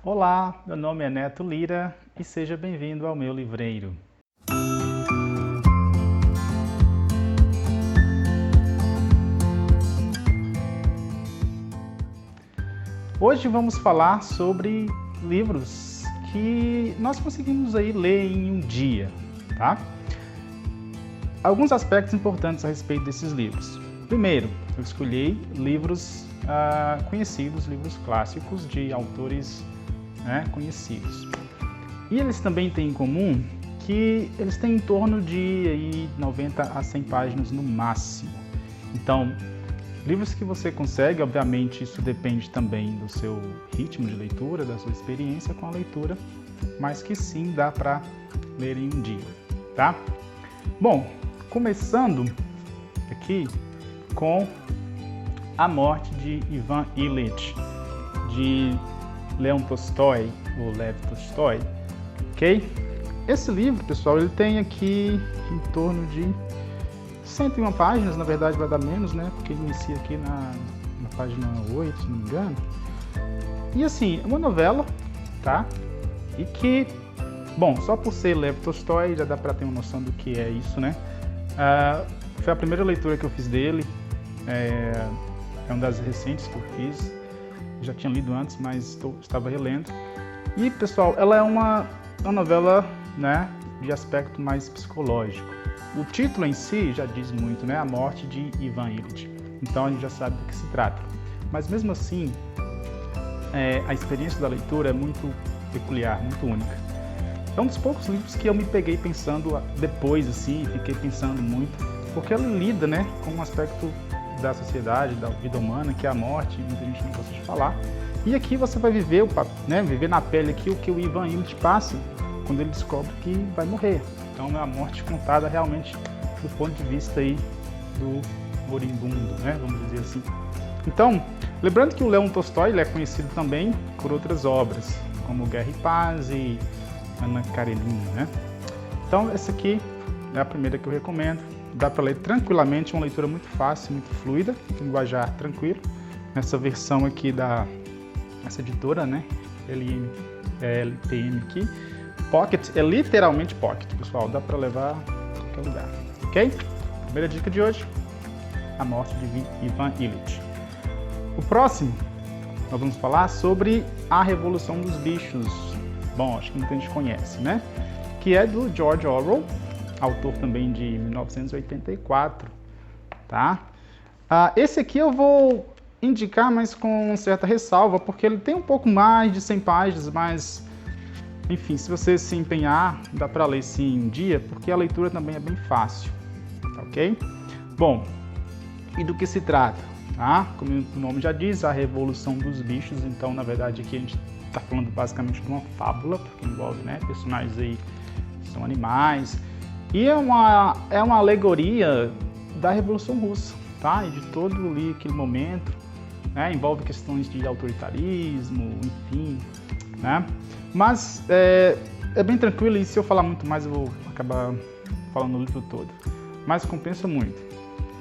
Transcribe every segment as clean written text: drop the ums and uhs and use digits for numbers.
Olá, meu nome é Neto Lira e seja bem-vindo ao meu livreiro. Hoje vamos falar sobre livros que nós conseguimos aí ler em um dia, tá? Alguns aspectos importantes a respeito desses livros. Primeiro, eu escolhi livros conhecidos, livros clássicos de autores conhecidos. E eles também têm em comum que eles têm em torno de aí, 90 a 100 páginas no máximo. Então, livros que você consegue, obviamente isso depende também do seu ritmo de leitura, da sua experiência com a leitura, mas que sim dá para ler em um dia, tá? Bom, começando aqui com A Morte de Ivan Ilitch, de Leon Tolstói, ou Lev Tolstói, ok? Esse livro, pessoal, ele tem aqui em torno de 101 páginas, na verdade vai dar menos, né? Porque inicia aqui na página 8, se não me engano. E assim, é uma novela, tá? E que, bom, só por ser Lev Tolstói já dá para ter uma noção do que é isso, né? Foi a primeira leitura que eu fiz dele, é uma das recentes que eu fiz. Já tinha lido antes, mas estava relendo. E, pessoal, ela é uma novela, né, de aspecto mais psicológico. O título em si já diz muito, né? A Morte de Ivan Ilitch. Então a gente já sabe do que se trata. Mas mesmo assim, a experiência da leitura é muito peculiar, muito única. É um dos poucos livros que eu me peguei pensando depois, assim, fiquei pensando muito, porque ela lida, né, com um aspecto da sociedade, da vida humana, que é a morte, muita gente não gosta de falar. E aqui você vai viver, viver na pele aqui o que o Ivan Ilitch passa quando ele descobre que vai morrer. Então é a morte contada realmente do ponto de vista aí do moribundo, né, vamos dizer assim. Então, lembrando que o Leon Tolstói ele é conhecido também por outras obras, como Guerra e Paz e Ana Karenina, né? Então essa aqui é a primeira que eu recomendo. Dá para ler tranquilamente, uma leitura muito fácil, muito fluida, linguajar tranquilo. Nessa versão aqui essa editora, né? LPM aqui. Pocket, é literalmente pocket, pessoal. Dá para levar a qualquer lugar, ok? Primeira dica de hoje, A Morte de Ivan Ilitch. O próximo, nós vamos falar sobre A Revolução dos Bichos. Bom, acho que muita gente conhece, né? Que é do George Orwell, autor também de 1984, tá? Esse aqui eu vou indicar, mas com certa ressalva, porque ele tem um pouco mais de 100 páginas, mas, enfim, se você se empenhar, dá para ler sim em um dia, porque a leitura também é bem fácil, ok? Bom, e do que se trata? Tá? Como o nome já diz, a Revolução dos Bichos, então, na verdade, aqui a gente está falando basicamente de uma fábula, porque envolve, né, personagens aí que são animais. E é uma alegoria da Revolução Russa, tá? E de todo ali aquele momento, né? Envolve questões de autoritarismo, enfim, né? Mas é bem tranquilo e se eu falar muito mais eu vou acabar falando o livro todo. Mas compensa muito,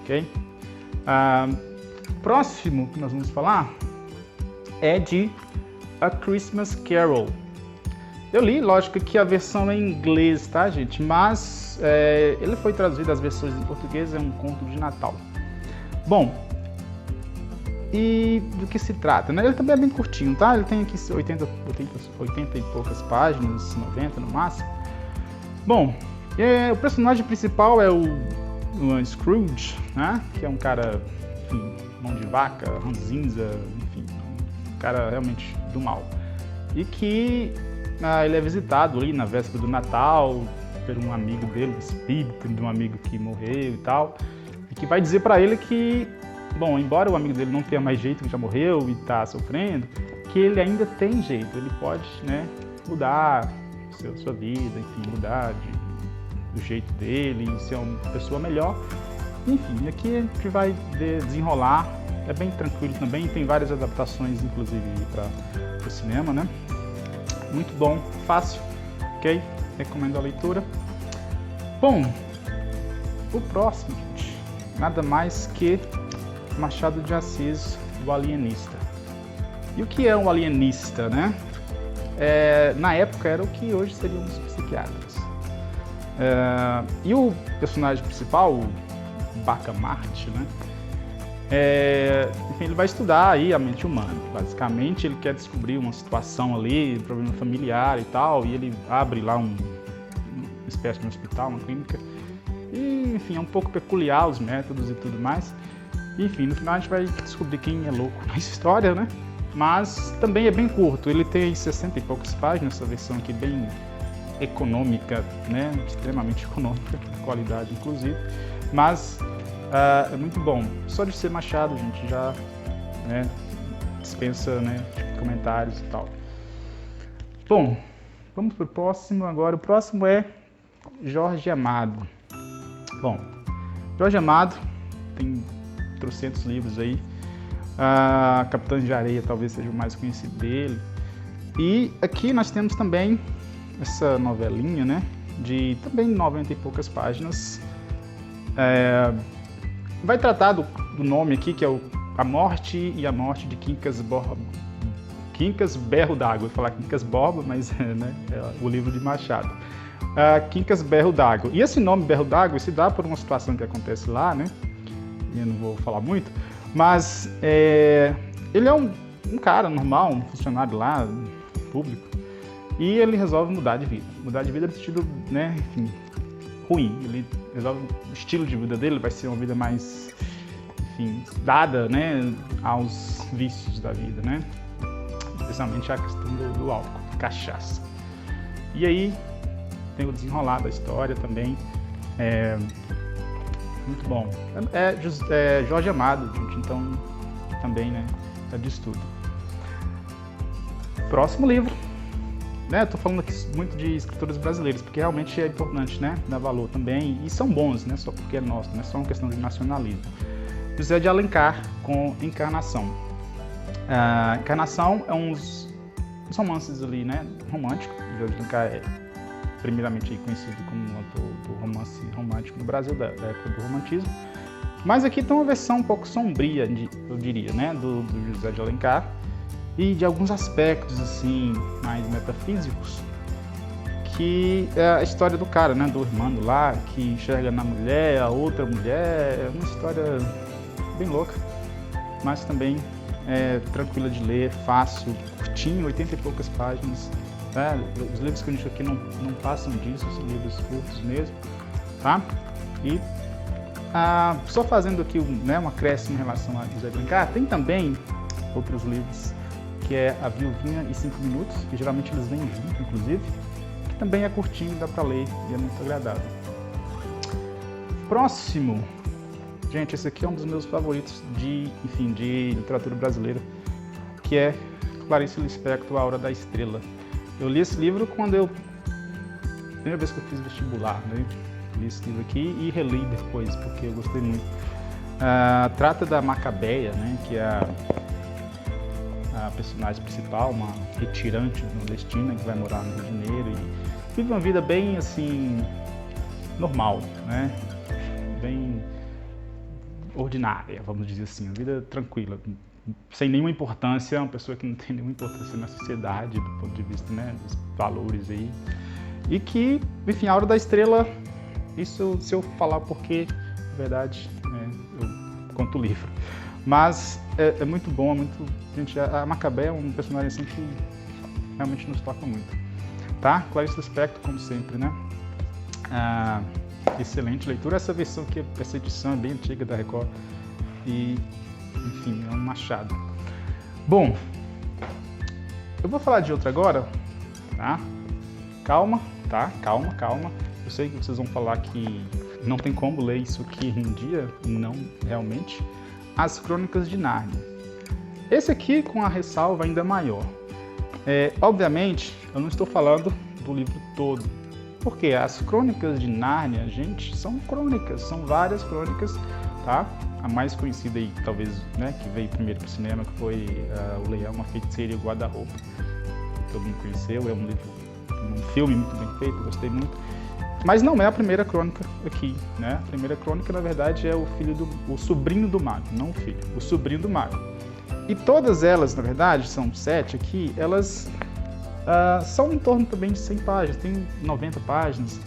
ok? Próximo que nós vamos falar é de A Christmas Carol. Eu li, lógico que a versão é em inglês, tá, gente? Mas ele foi traduzido, as versões em português, é um conto de Natal. Bom, e do que se trata, né? Ele também é bem curtinho, tá? Ele tem aqui 80 e poucas páginas, 90 no máximo. Bom, o personagem principal é o Scrooge, né? Que é um cara, enfim, mão de vaca, ranzinza, enfim, um cara realmente do mal. E que ele é visitado ali na véspera do Natal por um amigo dele, o espírito de um amigo que morreu e tal, e que vai dizer para ele que, bom, embora o amigo dele não tenha mais jeito, que já morreu e está sofrendo, que ele ainda tem jeito, ele pode, né, mudar sua vida, enfim, mudar do jeito dele, ser uma pessoa melhor. Enfim, aqui a gente vai desenrolar, é bem tranquilo também, tem várias adaptações, inclusive, para o cinema, né? Muito bom, fácil, ok? Recomendo a leitura. Bom, o próximo, gente, nada mais que Machado de Assis, O Alienista. E o que é um alienista, né? na época era o que hoje seriam os psiquiatras. E o personagem principal, o Bacamarte, né? Enfim, ele vai estudar aí a mente humana. Basicamente, ele quer descobrir uma situação ali, problema familiar e tal, e ele abre lá uma espécie de um hospital, uma clínica. E, enfim, é um pouco peculiar os métodos e tudo mais. Enfim, no final a gente vai descobrir quem é louco na história, né? Mas também é bem curto. Ele tem 60 e poucas páginas, essa versão aqui bem econômica, né? Extremamente econômica, qualidade inclusive. Mas é muito bom. Só de ser Machado, gente, já, né, dispensa, né, comentários e tal. Bom, vamos para o próximo agora. O próximo é Jorge Amado. Bom, Jorge Amado tem trocentos livros aí. Capitães de Areia talvez seja o mais conhecido dele. E aqui nós temos também essa novelinha, né, de também 90 e poucas páginas. Vai tratar do nome aqui, que é A Morte e a Morte de Quincas Berro d'Água. Vou falar Quincas Borba, mas né, é o livro de Machado. Quincas Berro d'Água. E esse nome Berro d'Água se dá por uma situação que acontece lá, né? Eu não vou falar muito, mas ele é um cara normal, um funcionário lá, público, e ele resolve mudar de vida. Mudar de vida no sentido, né, enfim, ruim. Ele resolve o estilo de vida dele vai ser uma vida mais, enfim, dada, né, aos vícios da vida, né? Especialmente a questão do álcool, cachaça. E aí tem o desenrolar da história também. Muito bom. Jorge Amado, gente, então também, né, é de estudo. Próximo livro, né, eu tô falando aqui muito de escritores brasileiros, porque realmente é importante, né, dar valor também, e são bons, né, só porque é nosso, não é só uma questão de nacionalismo. José de Alencar, com Encarnação. Encarnação é uns romances ali, né, românticos. José de Alencar é primeiramente conhecido como um autor do romance romântico no Brasil, da época do romantismo. Mas aqui tem uma versão um pouco sombria, eu diria, né, do José de Alencar, e de alguns aspectos assim mais metafísicos, que é a história do cara, né, do irmão lá, que enxerga na mulher a outra mulher. É uma história bem louca, mas também tranquila de ler, fácil, curtinho, 80 e poucas páginas. Os livros que a gente aqui não passam disso, são livros curtos mesmo, tá? E só fazendo aqui um acréscimo em relação a José de Alencar, tem também outros livros, que é A Viuvinha e 5 Minutos, que geralmente eles vêm junto, inclusive, que também é curtinho, dá para ler e é muito agradável. Próximo, gente, esse aqui é um dos meus favoritos de literatura brasileira, que é Clarice Lispector, A Hora da Estrela. Eu li esse livro primeira vez que eu fiz vestibular, né? Li esse livro aqui e reli depois, porque eu gostei muito. Trata da Macabeia, né? Que é a personagem principal, uma retirante nordestina que vai morar no Rio de Janeiro e vive uma vida bem, assim, normal, né? Bem ordinária, vamos dizer assim, uma vida tranquila, sem nenhuma importância, uma pessoa que não tem nenhuma importância na sociedade, do ponto de vista, né, dos valores aí. E que, enfim, A Hora da Estrela, isso se eu falar porque, na verdade, eu conto o livro. Mas é muito bom, é muito... Gente, a Macabeia é um personagem assim que realmente nos toca muito. Tá? Clarice Lispector, como sempre, né? Excelente leitura. Essa versão aqui, essa edição é bem antiga da Record. E, enfim, é um machado. Bom, eu vou falar de outra agora, tá? Calma, tá? Calma. Eu sei que vocês vão falar que não tem como ler isso aqui em um dia. Não, realmente. As Crônicas de Nárnia. Esse aqui com a ressalva ainda maior. Obviamente, eu não estou falando do livro todo. Porque as Crônicas de Nárnia, gente, são crônicas, são várias crônicas, tá? A mais conhecida aí, talvez, né, que veio primeiro para o cinema, que foi O Leão, a Feiticeira e o Guarda-Roupa. Todo mundo conheceu, é um filme muito bem feito, gostei muito. Mas não é a primeira crônica aqui, né? A primeira crônica, na verdade, é o sobrinho do mago, não o filho, o sobrinho do mago. E todas elas, na verdade, são 7 aqui, elas São em torno também de 100 páginas, tem 90 páginas.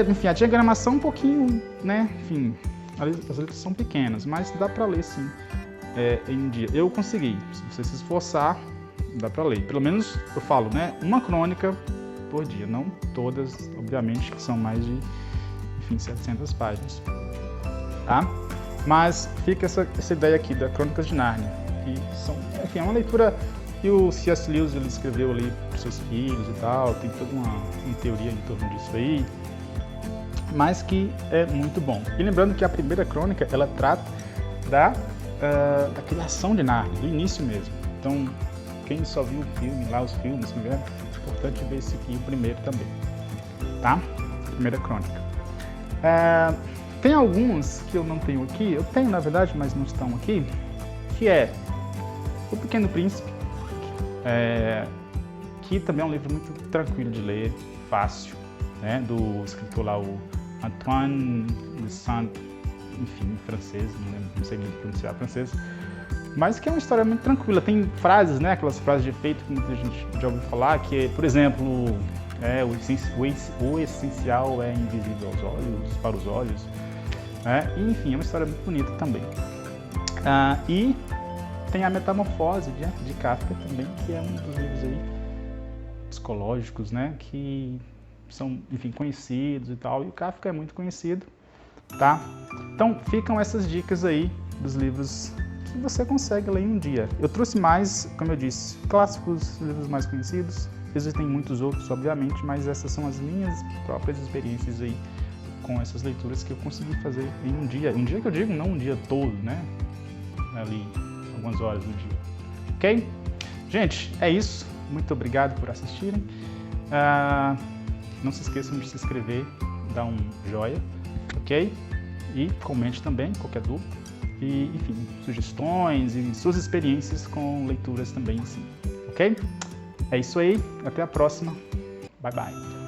Enfim, a diagramação um pouquinho, né? Enfim, as letras são pequenas, mas dá para ler sim em um dia. Eu consegui, se você se esforçar, dá para ler. Pelo menos eu falo, né? Uma crônica por dia, não todas, obviamente, que são mais de, enfim, 700 páginas, tá? Mas fica essa ideia aqui da Crônicas de Nárnia, que são, enfim, é uma leitura que o C.S. Lewis ele escreveu ali para os seus filhos e tal, tem toda uma teoria em torno disso aí, mas que é muito bom. E lembrando que a primeira crônica, ela trata da criação de Nárnia, do início mesmo. Então, quem só viu o filme, lá os filmes, é importante ver esse aqui, o primeiro também, tá? Primeira crônica. Tem alguns que eu não tenho aqui, eu tenho na verdade, mas não estão aqui, que é O Pequeno Príncipe, que também é um livro muito tranquilo de ler, fácil, né? Do escritor lá, o Antoine de Saint, enfim, francês, não sei muito pronunciar francês, mas que é uma história muito tranquila. Tem frases, né? Aquelas frases de efeito que muita gente já ouviu falar, que é, por exemplo, o essencial é invisível aos olhos, para os olhos. E, enfim, é uma história muito bonita também. E tem a Metamorfose de Kafka também, que é um dos livros aí psicológicos, né? Que são, enfim, conhecidos e tal. E o Kafka é muito conhecido, tá? Então, ficam essas dicas aí dos livros que você consegue ler em um dia. Eu trouxe mais, como eu disse, clássicos, livros mais conhecidos. Existem muitos outros, obviamente, mas essas são as minhas próprias experiências aí com essas leituras que eu consegui fazer em um dia. Um dia que eu digo, não um dia todo, né? Ali, algumas horas do dia. Ok? Gente, é isso. Muito obrigado por assistirem. Não se esqueçam de se inscrever, dar um joia, ok? E comente também, qualquer dúvida. E, enfim, sugestões e suas experiências com leituras também, sim. Ok? É isso aí. Até a próxima. Bye, bye.